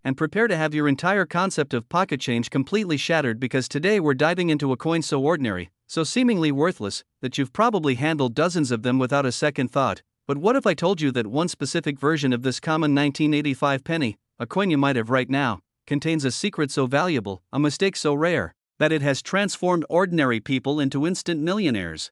and prepare to have your entire concept of pocket change completely shattered, because today we're diving into a coin so ordinary, so seemingly worthless, that you've probably handled dozens of them without a second thought. But what if I told you that one specific version of this common 1985 penny, a coin you might have right now, contains a secret so valuable, a mistake so rare, that it has transformed ordinary people into instant millionaires?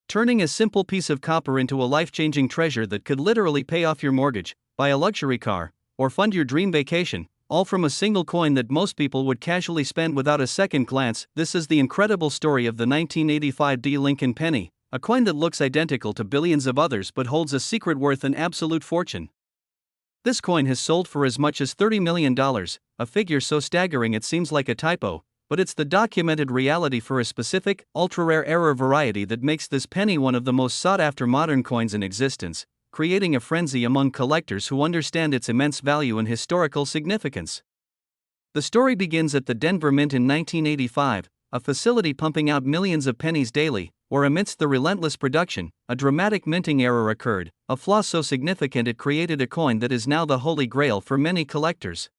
Turning a simple piece of copper into a life-changing treasure that could literally pay off your mortgage, buy a luxury car, or fund your dream vacation, all from a single coin that most people would casually spend without a second glance. This is the incredible story of the 1985 D Lincoln penny, a coin that looks identical to billions of others but holds a secret worth an absolute fortune. This coin has sold for as much as $30 million, a figure so staggering it seems like a typo, but it's the documented reality for a specific, ultra-rare error variety that makes this penny one of the most sought-after modern coins in existence, creating a frenzy among collectors who understand its immense value and historical significance. The story begins at the Denver Mint in 1985, a facility pumping out millions of pennies daily, where amidst the relentless production, a dramatic minting error occurred, a flaw so significant it created a coin that is now the holy grail for many collectors.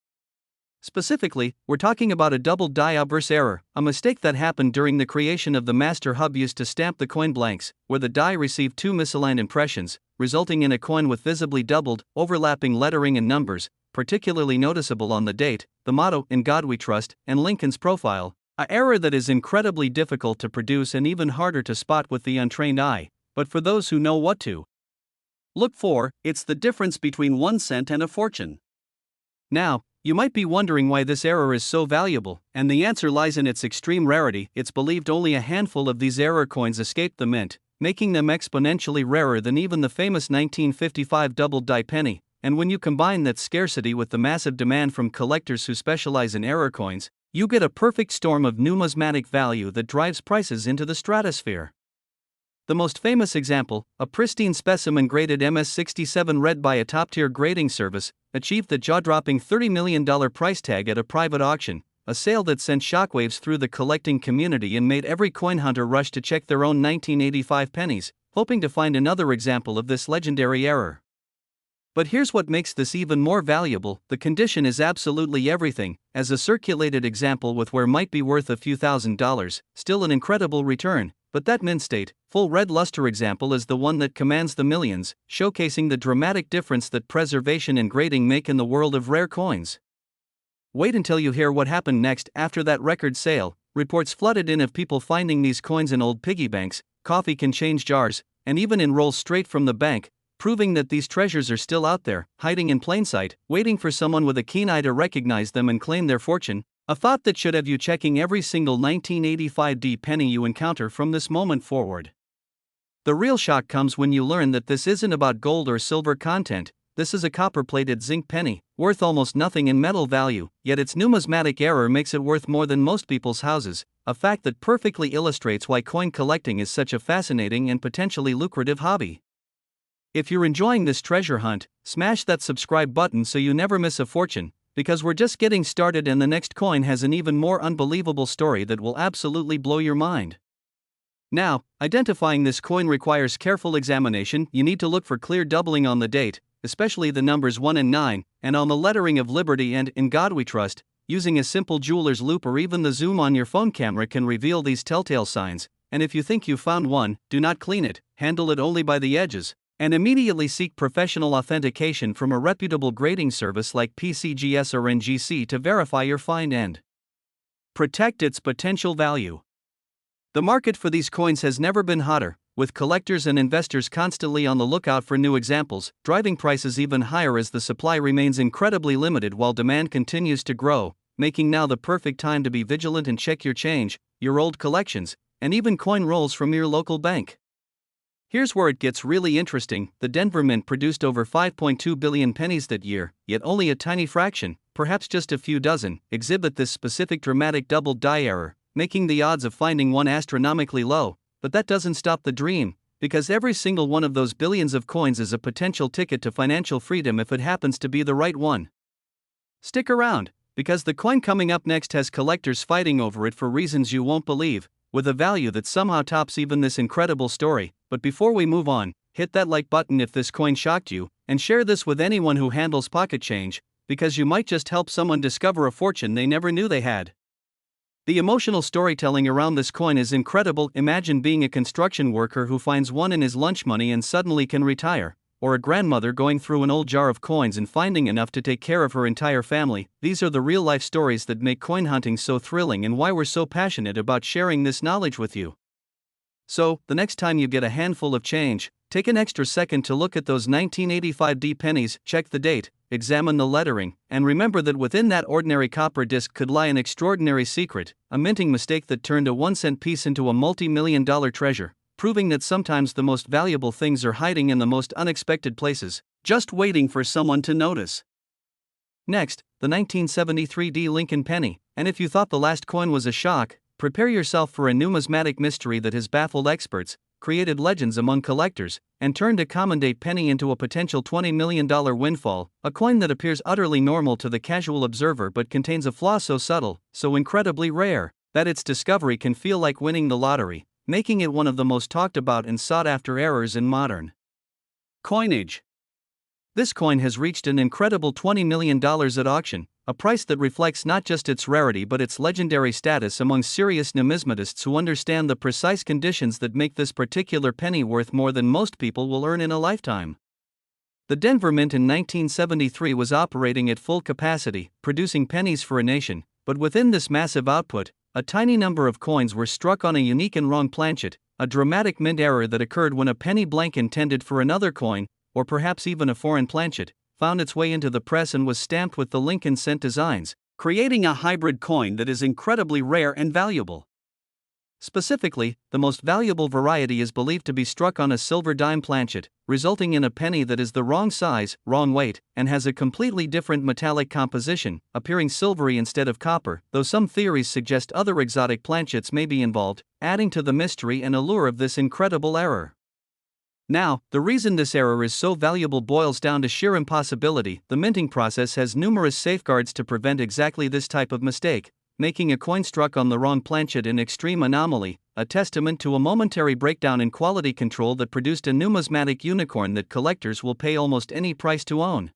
Specifically, we're talking about a double die obverse error, a mistake that happened during the creation of the master hub used to stamp the coin blanks, where the die received two misaligned impressions, resulting in a coin with visibly doubled, overlapping lettering and numbers, particularly noticeable on the date, the motto, "In God We Trust," and Lincoln's profile, an error that is incredibly difficult to produce and even harder to spot with the untrained eye, but for those who know what to look for, it's the difference between 1 cent and a fortune. Now, you might be wondering why this error is so valuable, and the answer lies in its extreme rarity. It's believed only a handful of these error coins escaped the mint, making them exponentially rarer than even the famous 1955 double die penny, and when you combine that scarcity with the massive demand from collectors who specialize in error coins, you get a perfect storm of numismatic value that drives prices into the stratosphere. The most famous example, a pristine specimen graded MS-67 read by a top-tier grading service, achieved the jaw-dropping $30 million price tag at a private auction, a sale that sent shockwaves through the collecting community and made every coin hunter rush to check their own 1985 pennies, hoping to find another example of this legendary error. But here's what makes this even more valuable: the condition is absolutely everything. As a circulated example with where might be worth a few $1,000s, still an incredible return, but that mint state, full red luster example is the one that commands the millions, showcasing the dramatic difference that preservation and grading make in the world of rare coins. Wait until you hear what happened next. After that record sale, reports flooded in of people finding these coins in old piggy banks, coffee can change jars, and even in rolls straight from the bank, proving that these treasures are still out there, hiding in plain sight, waiting for someone with a keen eye to recognize them and claim their fortune. A thought that should have you checking every single 1985 D penny you encounter from this moment forward. The real shock comes when you learn that this isn't about gold or silver content. This is a copper-plated zinc penny, worth almost nothing in metal value, yet its numismatic error makes it worth more than most people's houses, a fact that perfectly illustrates why coin collecting is such a fascinating and potentially lucrative hobby. If you're enjoying this treasure hunt, smash that subscribe button so you never miss a fortune, because we're just getting started and the next coin has an even more unbelievable story that will absolutely blow your mind. Now, identifying this coin requires careful examination. You need to look for clear doubling on the date, especially the numbers 1 and 9, and on the lettering of Liberty and "In God We Trust." Using a simple jeweler's loupe or even the zoom on your phone camera can reveal these telltale signs, and if you think you found one, do not clean it, handle it only by the edges, and immediately seek professional authentication from a reputable grading service like PCGS or NGC to verify your find and protect its potential value. The market for these coins has never been hotter, with collectors and investors constantly on the lookout for new examples, driving prices even higher as the supply remains incredibly limited while demand continues to grow, making now the perfect time to be vigilant and check your change, your old collections, and even coin rolls from your local bank. Here's where it gets really interesting. The Denver Mint produced over 5.2 billion pennies that year, yet only a tiny fraction, perhaps just a few dozen, exhibit this specific dramatic double die error, making the odds of finding one astronomically low. But that doesn't stop the dream, because every single one of those billions of coins is a potential ticket to financial freedom if it happens to be the right one. Stick around, because the coin coming up next has collectors fighting over it for reasons you won't believe, with a value that somehow tops even this incredible story. But before we move on, hit that like button if this coin shocked you, and share this with anyone who handles pocket change, because you might just help someone discover a fortune they never knew they had. The emotional storytelling around this coin is incredible. Imagine being a construction worker who finds one in his lunch money and suddenly can retire, or a grandmother going through an old jar of coins and finding enough to take care of her entire family. These are the real-life stories that make coin hunting so thrilling and why we're so passionate about sharing this knowledge with you. So, the next time you get a handful of change, take an extra second to look at those 1985 D pennies, check the date, examine the lettering, and remember that within that ordinary copper disc could lie an extraordinary secret, a minting mistake that turned a 1-cent piece into a multi-million-dollar treasure, proving that sometimes the most valuable things are hiding in the most unexpected places, just waiting for someone to notice. Next, the 1973 D Lincoln penny, and if you thought the last coin was a shock, prepare yourself for a numismatic mystery that has baffled experts, created legends among collectors, and turned a common-day penny into a potential $20 million windfall, a coin that appears utterly normal to the casual observer but contains a flaw so subtle, so incredibly rare, that its discovery can feel like winning the lottery, making it one of the most talked about and sought-after errors in modern coinage. This coin has reached an incredible $20 million at auction, a price that reflects not just its rarity but its legendary status among serious numismatists who understand the precise conditions that make this particular penny worth more than most people will earn in a lifetime. The Denver Mint in 1973 was operating at full capacity, producing pennies for a nation, but within this massive output, a tiny number of coins were struck on a unique and wrong planchet, a dramatic mint error that occurred when a penny blank intended for another coin, or perhaps even a foreign planchet, found its way into the press and was stamped with the Lincoln cent designs, creating a hybrid coin that is incredibly rare and valuable. Specifically, the most valuable variety is believed to be struck on a silver dime planchet, resulting in a penny that is the wrong size, wrong weight, and has a completely different metallic composition, appearing silvery instead of copper, though some theories suggest other exotic planchets may be involved, adding to the mystery and allure of this incredible error. Now, the reason this error is so valuable boils down to sheer impossibility. The minting process has numerous safeguards to prevent exactly this type of mistake, making a coin struck on the wrong planchet an extreme anomaly, a testament to a momentary breakdown in quality control that produced a numismatic unicorn that collectors will pay almost any price to own.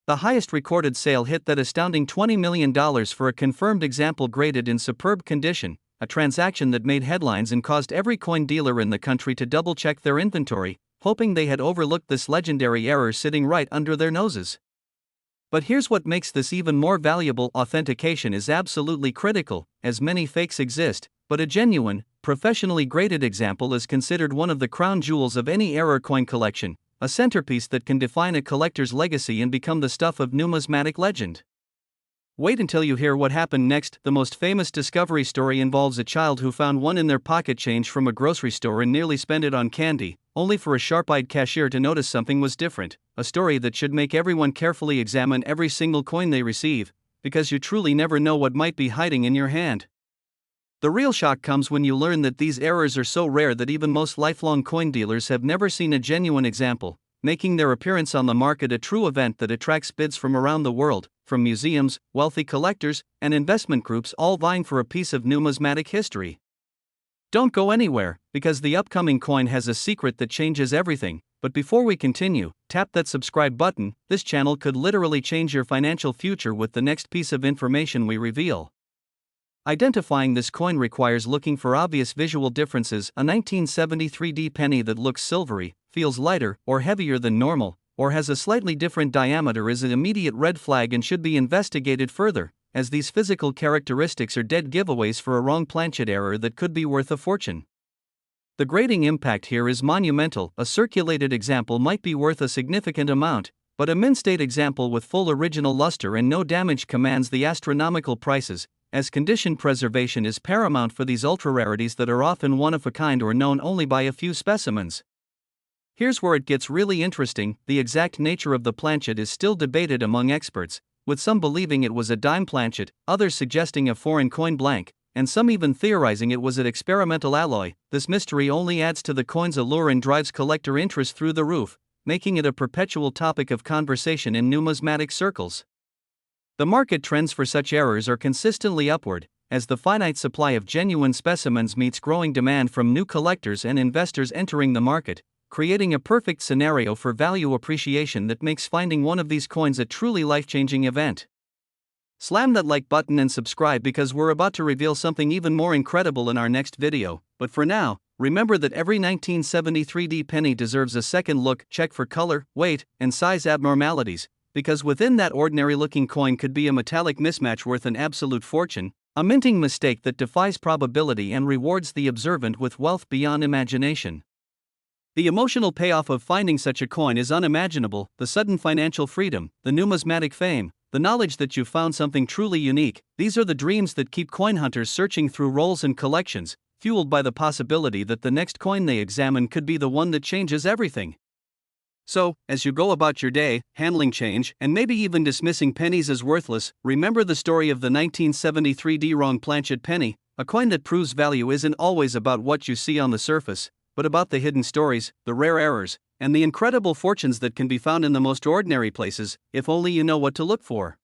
The highest recorded sale hit that astounding $20 million for a confirmed example graded in superb condition, a transaction that made headlines and caused every coin dealer in the country to double-check their inventory, hoping they had overlooked this legendary error sitting right under their noses. But here's what makes this even more valuable: authentication is absolutely critical, as many fakes exist, but a genuine, professionally graded example is considered one of the crown jewels of any error coin collection, a centerpiece that can define a collector's legacy and become the stuff of numismatic legend. Wait until you hear what happened next. The most famous discovery story involves a child who found one in their pocket change from a grocery store and nearly spent it on candy, only for a sharp-eyed cashier to notice something was different, a story that should make everyone carefully examine every single coin they receive, because you truly never know what might be hiding in your hand. The real shock comes when you learn that these errors are so rare that even most lifelong coin dealers have never seen a genuine example, making their appearance on the market a true event that attracts bids from around the world, from museums, wealthy collectors, and investment groups, all vying for a piece of numismatic history. Don't go anywhere, because the upcoming coin has a secret that changes everything. But before we continue, tap that subscribe button. This channel could literally change your financial future with the next piece of information we reveal. Identifying this coin requires looking for obvious visual differences. A 1973 D penny that looks silvery, feels lighter or heavier than normal, or has a slightly different diameter is an immediate red flag and should be investigated further, as these physical characteristics are dead giveaways for a wrong planchet error that could be worth a fortune. The grading impact here is monumental. A circulated example might be worth a significant amount, but a mint-state example with full original luster and no damage commands the astronomical prices, as condition preservation is paramount for these ultra-rarities that are often one of a kind or known only by a few specimens. Here's where it gets really interesting. The exact nature of the planchet is still debated among experts, with some believing it was a dime planchet, others suggesting a foreign coin blank, and some even theorizing it was an experimental alloy. This mystery only adds to the coin's allure and drives collector interest through the roof, making it a perpetual topic of conversation in numismatic circles. The market trends for such errors are consistently upward, as the finite supply of genuine specimens meets growing demand from new collectors and investors entering the market, creating a perfect scenario for value appreciation that makes finding one of these coins a truly life-changing event. Slam that like button and subscribe because we're about to reveal something even more incredible in our next video, but for now, remember that every 1973D penny deserves a second look. Check for color, weight, and size abnormalities, because within that ordinary-looking coin could be a metallic mismatch worth an absolute fortune, a minting mistake that defies probability and rewards the observant with wealth beyond imagination. The emotional payoff of finding such a coin is unimaginable: the sudden financial freedom, the numismatic fame, the knowledge that you've found something truly unique. These are the dreams that keep coin hunters searching through rolls and collections, fueled by the possibility that the next coin they examine could be the one that changes everything. So, as you go about your day, handling change, and maybe even dismissing pennies as worthless, remember the story of the 1973D wrong planchet penny, a coin that proves value isn't always about what you see on the surface, but about the hidden stories, the rare errors, and the incredible fortunes that can be found in the most ordinary places, if only you know what to look for.